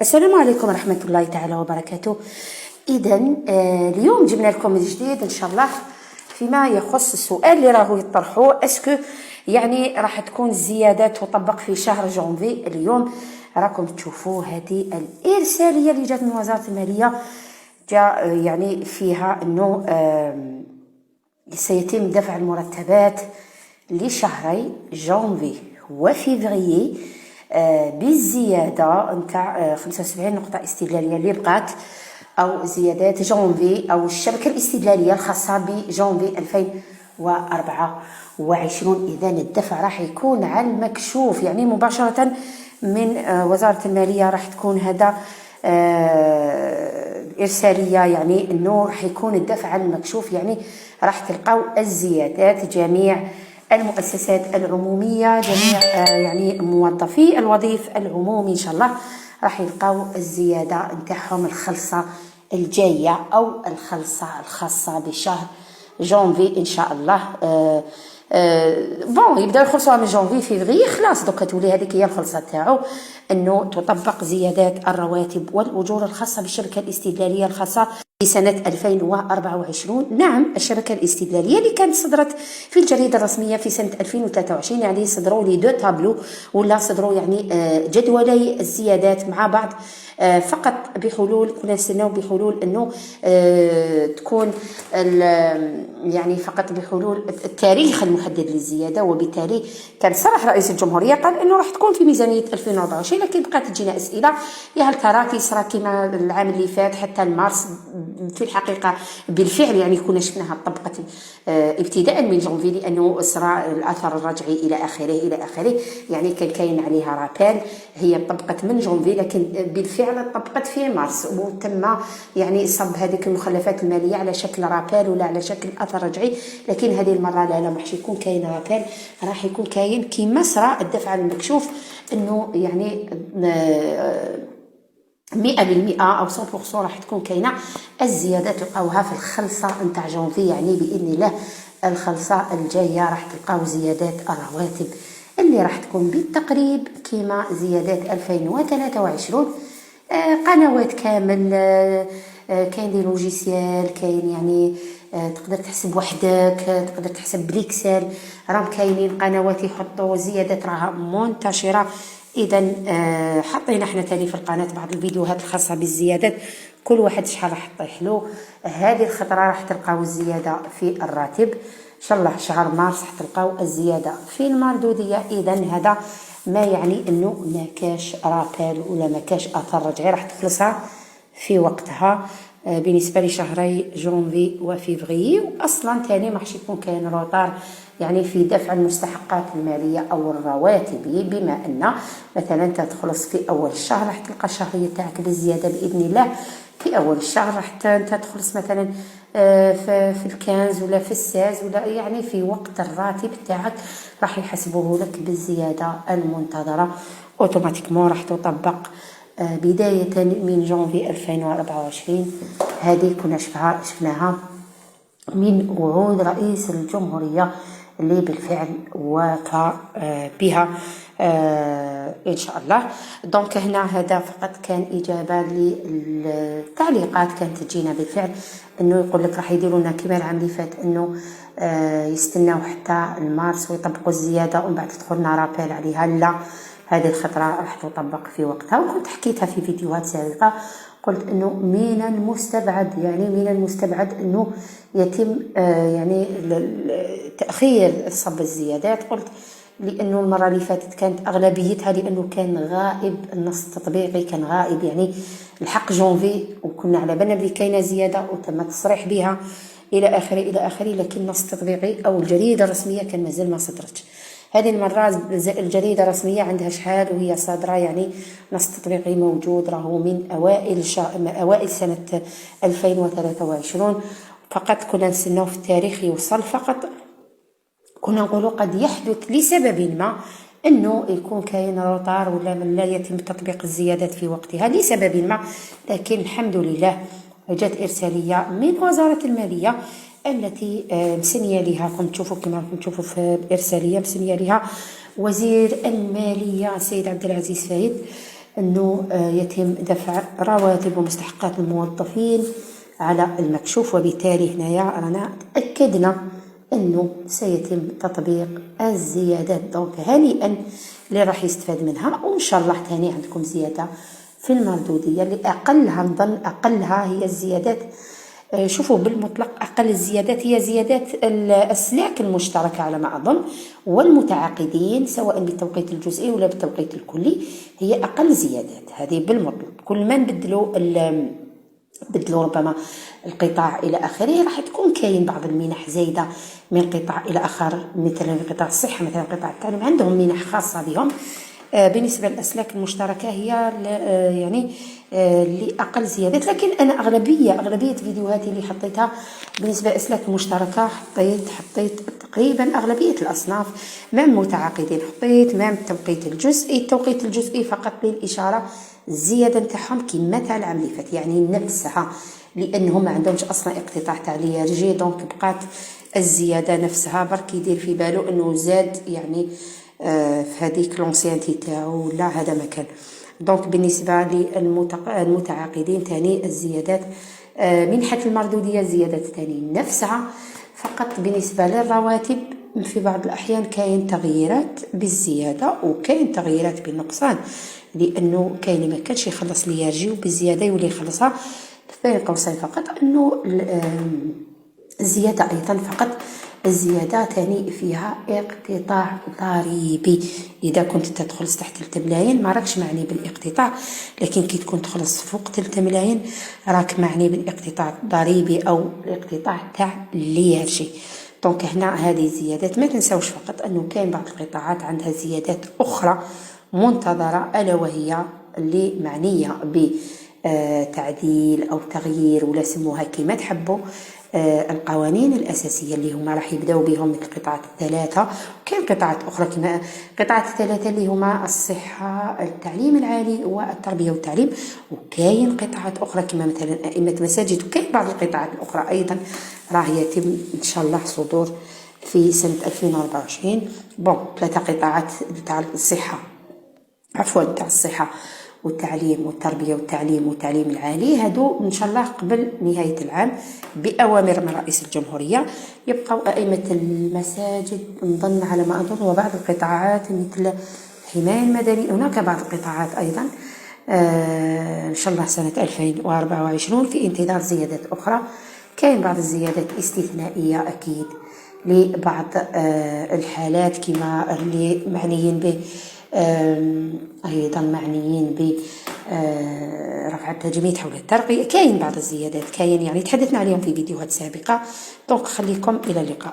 السلام عليكم ورحمة الله تعالى وبركاته. إذا اليوم جبنا لكم من جديد إن شاء الله فيما يخص السؤال اللي راهو يطرحوه، اسكو يعني راح تكون الزيادات تطبق في شهر جونفي. اليوم راكم تشوفوا هذه الإرسالية اللي جات من وزارة المالية، جاء يعني فيها أنه سيتم دفع المرتبات لشهري جونفي وفيفري بالزيادة نتاع 75 نقطة استدلالية اللي بقات، أو زيادات جونفي أو الشبكة الاستدلالية الخاصة بجونفي 2024. إذن الدفع راح يكون على المكشوف، يعني مباشرة من وزارة المالية راح تكون هذا الإرسالية، يعني أنه راح يكون الدفع على المكشوف، يعني راح تلقاو الزيادات جميع المؤسسات العمومية، جميع يعني موظفي الوظيف العمومي إن شاء الله راح يلقاو الزيادة نتاعهم الخلصة الجاية أو الخلصة الخاصة بشهر جونفي إن شاء الله. بون يبداو يخلصوها من جونفي فيفري، خلاص دوكا تولي هذيك هي الخلصة تاعو، أنه تطبق زيادات الرواتب والأجور الخاصة بالشبكة الاستدلالية الخاصة سنة 2024. نعم، الشبكة الاستدلالية اللي كانت صدرت في الجريدة الرسمية في سنة 2023، يعني صدروا لي دو تابلو ولا صدروا يعني جدولي الزيادات مع بعض، فقط بحلول كنا نستناو بحلول انه تكون يعني فقط بحلول التاريخ المحدد للزيادة. وبالتالي كان صرح رئيس الجمهورية قال انه راح تكون في ميزانية 2024، لكن بقات تجينا اسئلة يا هل ترى كي صرا كيما العام اللي فات حتى المارس. في الحقيقة بالفعل يعني كنا شفناها طبقت ابتداء من جونفي، لأنه صرا الأثر الرجعي إلى آخره، يعني كان كاين عليها رابيل، هي طبقت من جونفي لكن بالفعل طبقت في مارس، وتم يعني صب هذيك المخلفات المالية على شكل رابيل ولا على شكل أثر رجعي. لكن هذه المرة لا ما راح يكون كاين رابيل، راح يكون كاين كيما صرا الدفع المكشوف، أنه يعني 100% أو 100% راح تكون كاينة الزيادة تلقاوها في الخلصة نتاع جونفي، يعني بإذن الله الخلصة الجاية راح تلقاو زيادات الرواتب اللي راح تكون بالتقريب كيما زيادات 2023. قنوات كامل، كاين دي لوجيسيال، كاين يعني تقدر تحسب وحدك، تقدر تحسب بليكسل، راهم كاينين قنوات يحطوا زيادات راها منتشرة. إذا حطينا احنا تاني في القناة بعض الفيديوهات الخاصة بالزيادات، كل واحد شحال راح يطيح له. هذه الخطرة راح تلقاو الزيادة في الراتب إن شاء الله، شهر مارس راح تلقاو الزيادة في المردودية. إذا هذا ما يعني أنه ما كاش رابيل ولا ما كاش أثر رجعي، راح تخلصها في وقتها بالنسبة لشهري جونفي وفيفري. وأصلا تاني ما راحش يكون كاين روطار يعني في دفع المستحقات المالية أو الرواتب، بما أن مثلا أنت تخلص في أول الشهر راح تلقى الشهرية تاعك بالزيادة بإذن الله في أول الشهر، راح أنت تخلص مثلا في الكانز ولا في الساز ولا يعني في وقت الراتب تاعك راح يحسبوه لك بالزيادة المنتظرة أوتوماتيكمون، راح تطبق بداية من جونفي 2024. هذه كنا شفناها من وعود رئيس الجمهورية اللي بالفعل وفى بها إن شاء الله. دونك هنا هذا فقط كان إجابة للتعليقات كانت تجينا بالفعل، أنه يقول لك راح يديروا لنا كما العام اللي فات، أنه يستناو حتى المارس ويطبقوا الزيادة ومن بعد تدخلنا رابيل عليها. لا، هذه الخطرة راح تطبق في وقتها، وكنت حكيتها في فيديوهات سابقة، قلت أنه من المستبعد أنه يتم يعني تأخير صب الزيادات. قلت لأنه المرة اللي فاتت كانت أغلبيتها لأنه كان غائب النص التطبيقي، كان غائب يعني الحق جونفي، وكنا على بالنا بلي كاينة زيادة وتم التصريح بها إلى آخره، لكن النص التطبيقي أو الجريدة الرسمية كان مازال ما صدرتش. هذه المرة الجريدة الرسمية عندها شحال وهي صادرة، يعني نص تطبيقي موجود راهو من أوائل سنة 2023. فقط كنا نستناو في التاريخ يوصل، فقط كنا نقولوا قد يحدث لسبب ما أنه يكون كاين روطار ولا من لا يتم تطبيق الزيادات في وقتها لسبب ما، لكن الحمد لله جات إرسالية من وزارة المالية التي مسنية لها، كنت تشوفوا كما كنت تشوفوا في الإرسالية مسنية لها وزير المالية السيد عبد العزيز فايد. أنه يتم دفع رواتب ومستحقات الموظفين على المكشوف، وبالتالي هنايا رانا تأكدنا أنه سيتم تطبيق الزيادات. دونك هنيئا اللي راح يستفاد منها، وإن شاء الله تاني عندكم زيادة في المردودية اللي أقلها نظن أقلها هي الزيادات. شوفوا بالمطلق أقل الزيادات هي زيادات الأسلاك المشتركة على ما أظن، والمتعاقدين سواء بالتوقيت الجزئي ولا بالتوقيت الكلي هي أقل زيادات هذه بالمطلق. كل ما بدلوا ربما القطاع إلى آخره راح تكون كاين بعض المنح زايدة من قطاع إلى آخر، مثلا قطاع الصحة مثلا قطاع التعليم عندهم منح خاصة بهم. بالنسبة للأسلاك المشتركة هي يعني لأقل زيادات، لكن أنا أغلبية فيديوهاتي اللي حطيتها بالنسبة للأسلاك المشتركة حطيت تقريبا أغلبية الأصناف مع المتعاقدين، حطيت مع التوقيت الجزئي فقط للإشارة الزيادة نتاعهم كما تاع العام اللي فات يعني نفسها، لأنهم ما عندهمش أصلا اقتطاع تاع ليارجي، دونك بقات الزيادة نفسها برك يدير في باله أنه زاد يعني في هذيك لونسيانتي تاعو لا هذا مكان. دونك بالنسبة للمتعاقدين تاني الزيادات منحة المردودية الزيادات تاني نفسها، فقط بالنسبة للرواتب في بعض الأحيان كاين تغييرات بالزيادة وكاين تغييرات بالنقصان، لأنه كاين اللي ما كانش يخلص لي يرجيو بالزيادة يولي يخلصها بين قوسين فقط. أنه الزيادة أيضا فقط الزيادة تاني فيها اقتطاع ضريبي. إذا كنت تدخل تحت 3 ملايين ما راكش معني بالاقتطاع، لكن كي تكون تخلص فوق 3 ملايين راك معني بالاقتطاع الضريبي أو الاقتطاع تاع ليرجي. دونك هنا هذه زيادات ما تنساوش فقط أنه كاين بعض القطاعات عندها زيادات أخرى منتظرة، ألا وهي اللي معنية بتعديل أو تغيير ولا سموها كما تحبوا القوانين الأساسية اللي هما راح يبداو بهم مثل قطاعات الثلاثة، وكاين قطاعات أخرى كما قطاعات الثلاثة اللي هما الصحة التعليم العالي والتربية والتعليم، وكاين قطاعات أخرى كما مثلا أئمة مساجد، وكاين بعض القطاعات الأخرى أيضا راح يتم إن شاء الله صدور في سنة 2024. 3 قطاعات تاع الصحة تاع الصحة والتعليم والتربية والتعليم العالي، هادو إن شاء الله قبل نهاية العام بأوامر من رئيس الجمهورية. يبقى أئمة المساجد نظن على ما أظن، وبعض القطاعات مثل الحماية المدنية، هناك بعض القطاعات أيضا إن شاء الله سنة 2024 في انتظار زيادات أخرى. كاين بعض الزيادات استثنائية أكيد لبعض الحالات كما اللي معنيين به، أيضا معنيين برفع التجميد حول الترقية. كاين بعض الزيادات كاين يعني تحدثنا عليهم في فيديوهات سابقة. دونك خليكم إلى اللقاء.